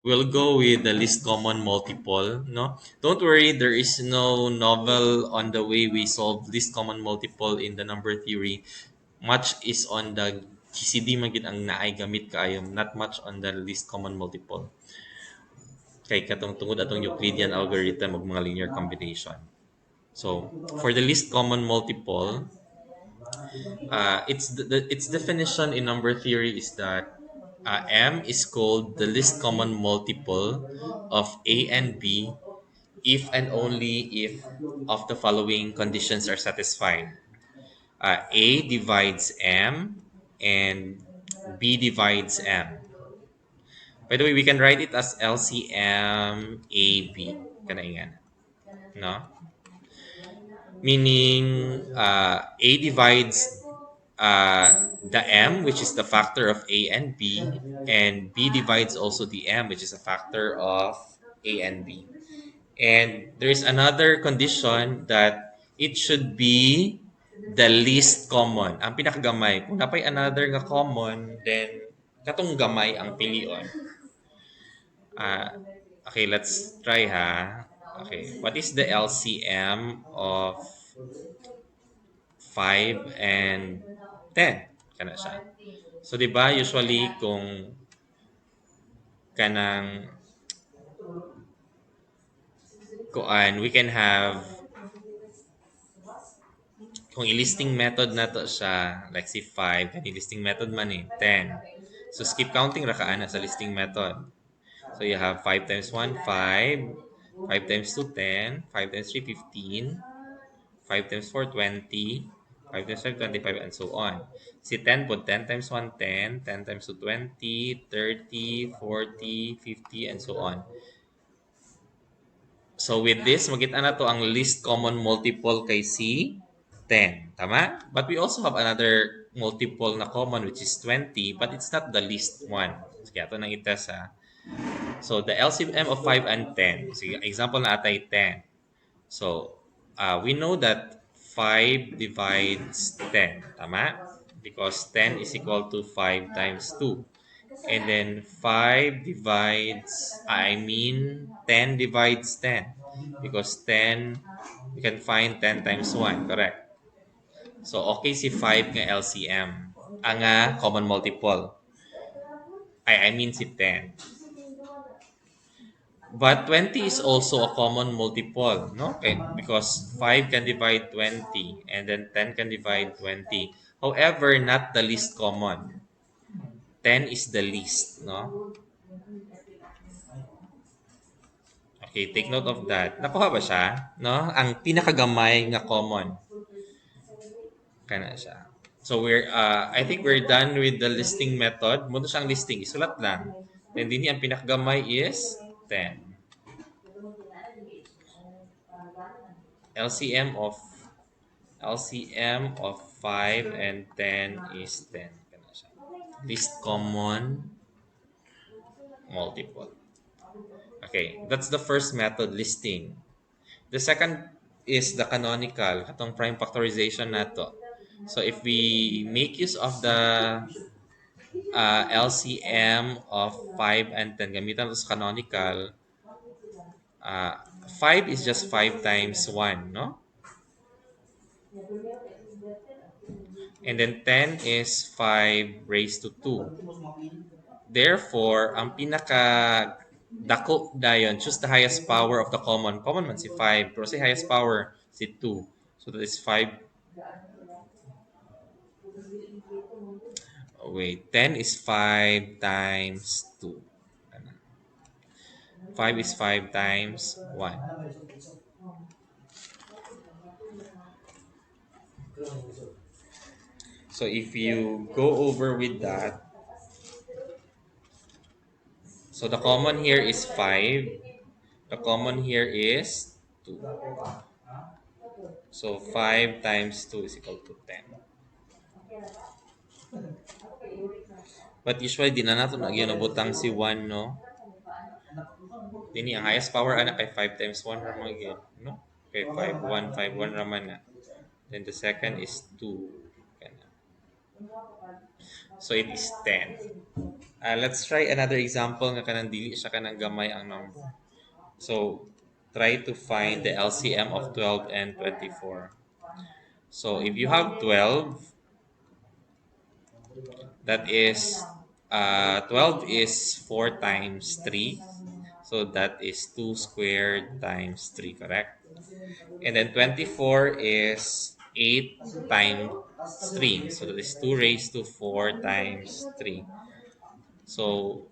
We'll go with the least common multiple, no? Don't worry, there is no novel on the way we solve least common multiple in the number theory. Much is on the GCD magid ang naay gamit kaayo, not much on the least common multiple. Kay katong tungod atong Euclidean algorithm ug mga linear combination. So, for the least common multiple, its definition in number theory is that M is called the least common multiple of A and B if and only if of the following conditions are satisfied. A divides M and B divides M. By the way, we can write it as LCM AB. Kanaingan. No? Meaning A divides the M, which is the factor of A and B, and B divides also the M, which is a factor of A and B. And there is another condition that it should be the least common. Ang pinakagamay. Kung napay another nga common, then katong gamay ang pilion. Okay, let's try ha. Okay, what is the LCM of 5 and 10? Kana siya. So, di ba, usually, kung kanang kuan, we can have kung i-listing method na to siya, like si 5, kan i-listing method man eh, 10. So, skip counting ra ka ana sa listing method. So, you have 5 times 1, 5. 5 times 2, 10. 5 times 3, 15. 5 times 4, 20. 5 times 5, 25, and so on. Si 10 po, 10 times 1, 10. 10 times 2, 20. 30, 40, 50, and so on. So, with this, magkita na to ang least common multiple kay si 10. Tama? But we also have another multiple na common which is 20, but it's not the least one. Sige, ito nang itest ha. So, the LCM of 5 and 10. Sige, example na atay 10. So, we know that 5 divides 10. Tama? Because 10 is equal to 5 times 2. And then 5 divides, 10 divides 10. Because 10, you can find 10 times 1. Correct? So, okay si 5 nga LCM. Ang common multiple. Si 10. But 20 is also a common multiple, no? Okay, because 5 can divide 20 and then 10 can divide 20. However, not the least common. 10 is the least, no? Okay, take note of that. Nakuha ba siya? No? Ang pinakagamay nga common. Kana siya. So I think we're done with the listing method. Muna siyang listing, isulat lang. Then din ang pinakagamay is 10. LCM of LCM of 5 and 10 is 10. Kana siya. Least common multiple. Okay, that's the first method, listing. The second is the canonical, katong prime factorization nato. So if we make use of the LCM of 5 and 10, gamitan sa canonical, 5 is just 5 times 1, no? And then 10 is 5 raised to 2. Therefore, ang pinaka dako dayon, choose the highest power of the common. Common man si 5, pero si highest power si 2. So that is 5. Oh, wait, 10 is 5 times 2. 5 is 5 times 1. So if you go over with that, so the common here is 5. The common here is 2. So 5 times 2 is equal to 10. But usually, di na nato nagyanabutang si 1, no? Dini, ang highest power anak kay 5 times 1 raman yun, no? Okay, 5, 1, 5, 1 raman na. Then the second is 2. So it is 10. Let's try another example nga kanang dili siya kanang gamay ang number. So try to find the LCM of 12 and 24. So if you have 12, that is 12 is 4 times 3. So that is 2 squared times 3, correct? And then 24 is 8 times 3. So that is 2 raised to 4 times 3. So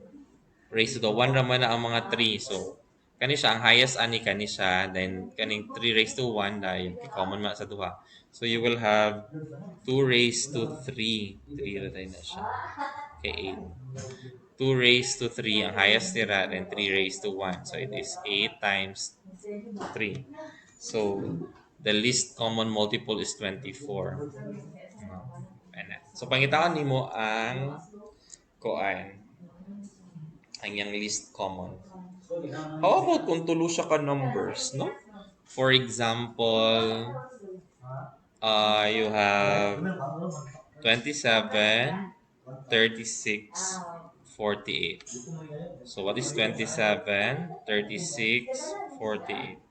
raised to the 1 raman na ang mga 3. So kani siya ang highest ani kani siya, then kaning 3 raised to 1 dahil common man sa duha. So you will have 2 raised to 3. 3 ra na siya. Okay, 8. 2 raised to 3 ang highest tira, then 3 raised to 1. So it is 8 times 3. So the least common multiple is 24. So pangitaan nimo ang koan ang yang least common. How about kung tulo siya ka numbers, no? For example, you have 27, 36, 48. So what is 27, 36, 48?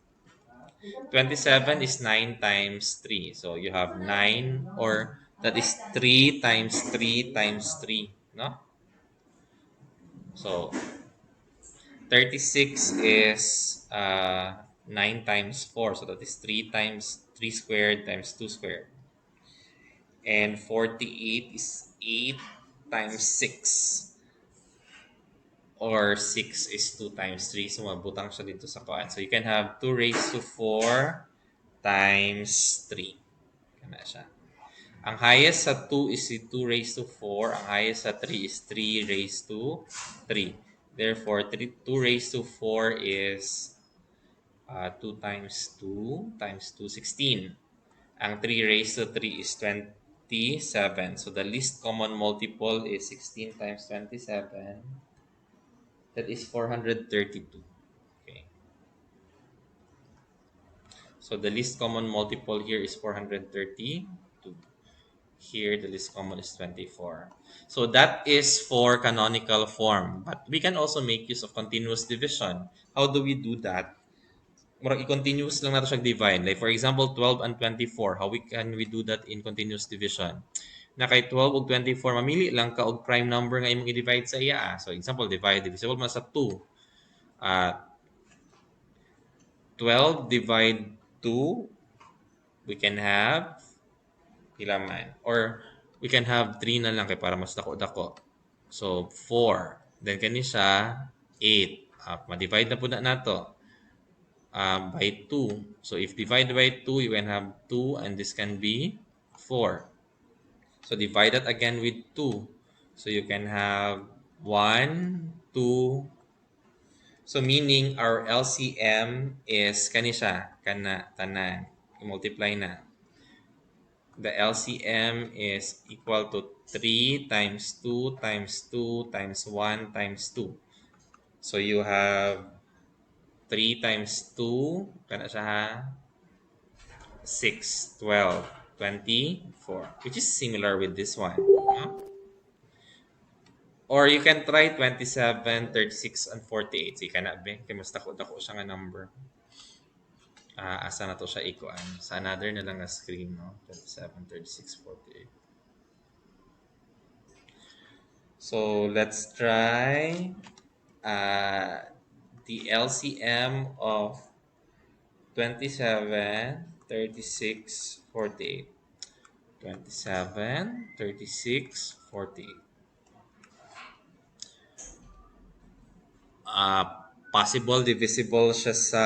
27 is 9 times 3. So you have 9, or that is 3 times 3 times 3, no? So 36 is 9 times 4. So that is 3 times 3 squared times 2 squared. And 48 is 8 times 6. Or 6 is 2 times 3. So mabutang siya dito sa kuan. So you can have 2 raised to 4 times 3. Kana siya. Ang highest sa 2 is 2 raised to 4. Ang highest sa 3 is 3 raised to 3. Therefore, 2 raised to 4 is 2 times 2 times 2, 16. Ang 3 raised to 3 is 27. So the least common multiple is 16 times 27. That is 432. Okay. So the least common multiple here is 432. Here, the least common is 24. So that is for canonical form. But we can also make use of continuous division. How do we do that? Murag i-continuous lang nato siya divide. Like for example, 12 and 24. How can we do that in continuous division? Na kay 12 ug 24, mamili lang ka og prime number nga imong i-divide sa iya. So example, divisible man sa 2. 12 divide 2, we can have pila man. Or we can have 3 na lang kay para mas dako-dako. So 4. Then kani siya 8. Ma-divide na po na nato by 2. So if divide by 2, you can have 2 and this can be 4. So divide that again with 2. So you can have 1, 2. So meaning our LCM is kani siya, kana tanan. I-multiply na. The LCM is equal to 3 times 2 times 2 times 1 times 2. So you have 3 times 2, kana siya ha? 6, 12, 24, which is similar with this one. Or you can try 27, 36, and 48. So you cannot be. Kaya mas dako siya nga number. Asa na to siya ikuan. Sa another na lang na screen, no? 27, 36, 48. So let's try the LCM of 27, 36, 48. 27, 36, 48. Possible divisible siya sa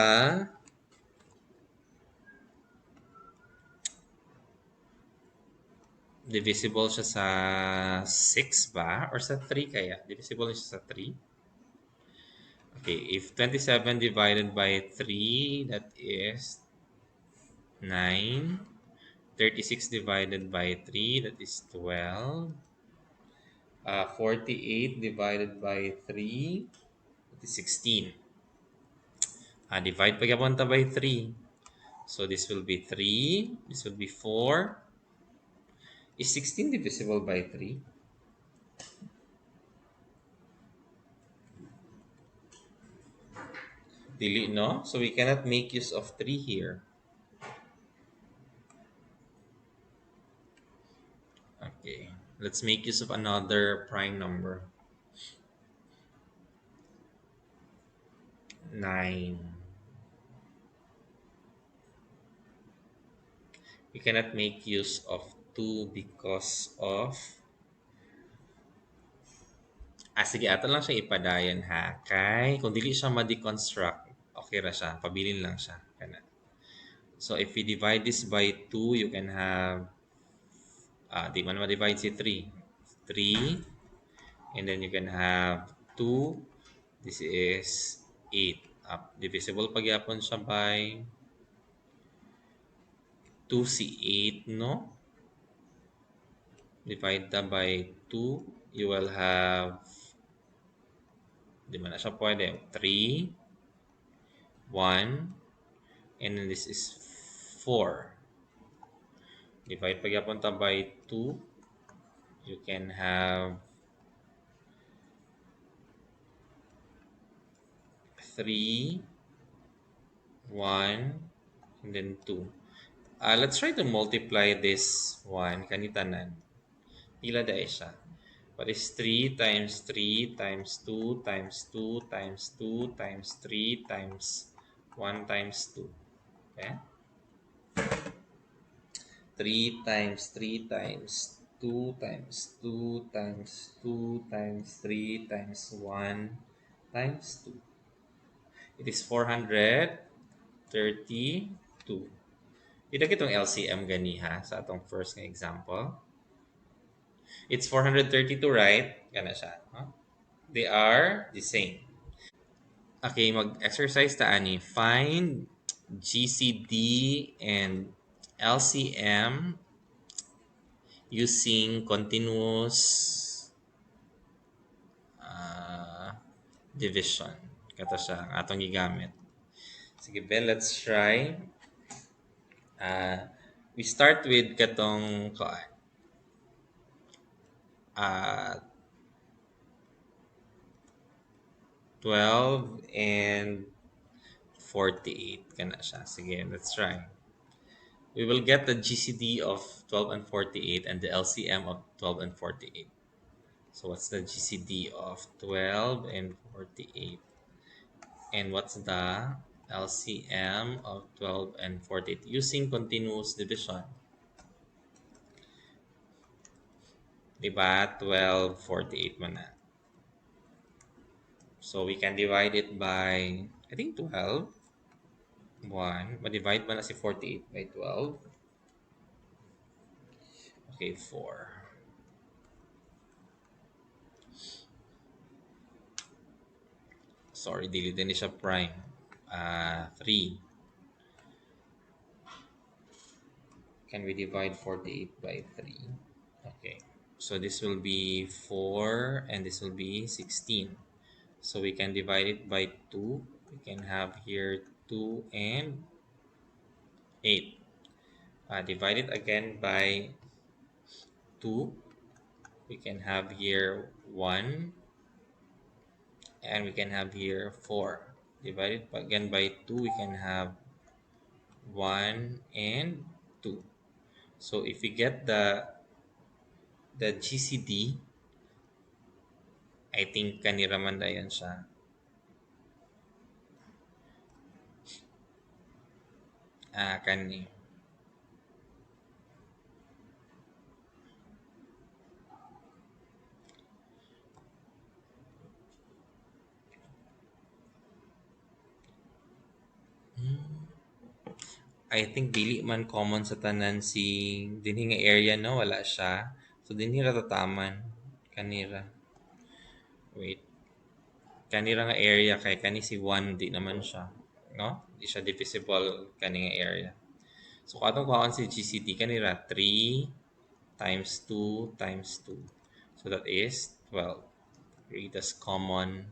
divisible siya sa 6 ba? Or sa 3 kaya? Divisible siya sa 3? Okay, if 27 divided by 3, that is 9. 36 divided by 3, that is 12. 48 divided by 3, that is 16. Divide pagyapunta by 3. So this will be 3. This will be 4. Is 16 divisible by 3? Dili, no? So we cannot make use of 3 here. Okay. Let's make use of another prime number. 9. We cannot make use of 2 because of... sige, ato lang siya ipadayon ha. Kay, kung dili siya ma-deconstruct, okay ra siya. Pabilin lang siya. Kana. So, if we divide this by 2, you can have... di man ma-divide si 3. 3. And then you can have 2. This is 8. Divisible pagyapon siya by 2 si 8, no? Divide that by 2. You will have... Di man na siya pwede. 3, 1, and then this is 4. Divide pagyapon ta by 2. You can have 3, 1, and then 2. Let's try to multiply this one. Kanitanan. Pila da siya. What is 3 times 3 times 2 times 2 times 2 times 3 times 1 times 2? Okay? 3 times 3 times 2 times 2 times 2 times 3 times 1 times 2. It is 432. Ito kitong LCM ganiha sa atong first nga example. It's 432, right? Gana siya. Huh? They are the same. Okay, mag-exercise ta ani. Find GCD and LCM using continuous uh, division. Kato siya ang atong gigamit. Sige, Ben, let's try. We start with katong 12 and 48. Kana siya. Sige, let's try. We will get the GCD of 12 and 48 and the LCM of 12 and 48. So what's the GCD of 12 and 48? And what's the LCM of 12 and 48? Using continuous division. Diba? 12, 48 man na. So we can divide it by, I think 12. 1. Ma-divide ba na si 48 by 12? Okay, 4. Sorry, dili din siya prime. 3. Can we divide 48 by 3? Okay. So this will be 4 and this will be 16. So we can divide it by 2. We can have here 2 and 8. Divide it again by 2. We can have here 1 and we can have here 4. Divide it again by 2. We can have 1 and 2. So if we get the GCD, I think kaniraman na yan siya. Kani. I think dili man common sa tanan si dinhi nga area, no, wala siya. So dinhi ra tataman kanira. Wait. Kanira nga area kay kani si 1 di naman siya, no? Di siya divisible kani nga area. So katong kuhaan si GCD kanira 3 times 2 times 2. So that is 12. Greatest common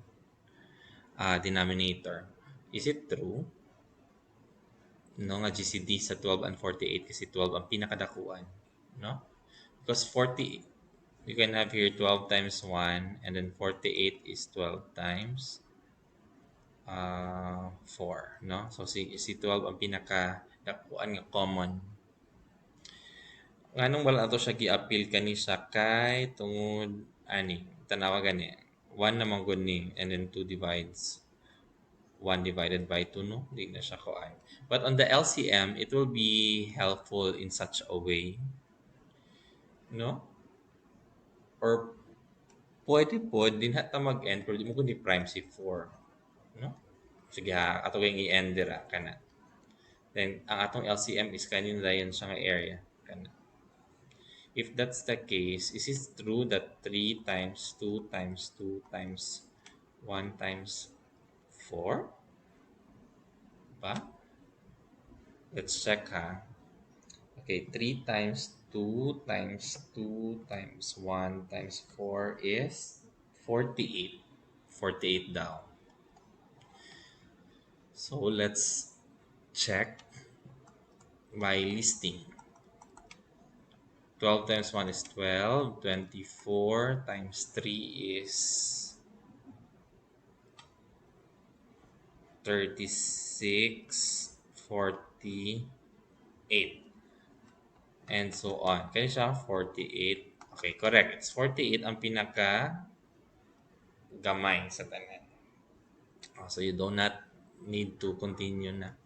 denominator. Is it true? No, nga GCD sa 12 and 48 kasi 12 ang pinakadakuan, no? Because 40 You can have here 12 times 1, and then 48 is 12 times 4, no? So, si 12 ang pinaka nakuan nga common. Nganong wala ato siya gi-appeal kani siya kay tungod ani, tanawa gani. 1 naman gud ni, and then 2 divides 1 divided by 2, no? Di na siya kuan. But on the LCM, it will be helpful in such a way, no? Or pwede po din ta mag-end pero di mo kundi prime si 4, no? Sige ha, ato yung i-end dira kana. Then ang atong LCM is kanin dayon siya nga area kana. If that's the case, is it true that 3 times 2 times 2 times 1 times 4? Ba? Let's check ha. Okay, 3 times 2 times 2 times 1 times 4 is 48. 48 daw. So let's check by listing. 12 times 1 is 12. 24 times 3 is 36. 48. And so on. Kaya siya 48. Okay, correct. It's 48 ang pinaka gamay sa tanan. So you do not need to continue na.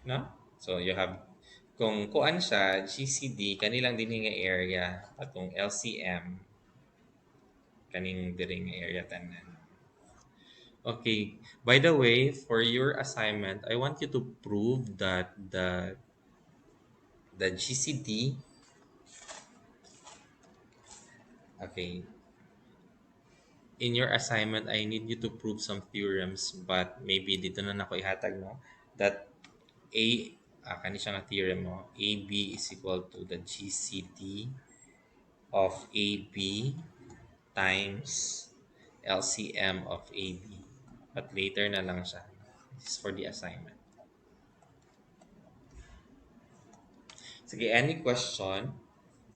No? So you have kung kuan siya GCD kanilang dinhi nga area atong LCM kaning diri nga area tanan. Okay. By the way, for your assignment, I want you to prove that the GCD. Okay. In your assignment, I need you to prove some theorems, but maybe dito na nako ihatag, no? That kani siya nga theorem mo, AB is equal to the GCD of AB times LCM of AB. But later na lang siya. This is for the assignment. Sige, any question?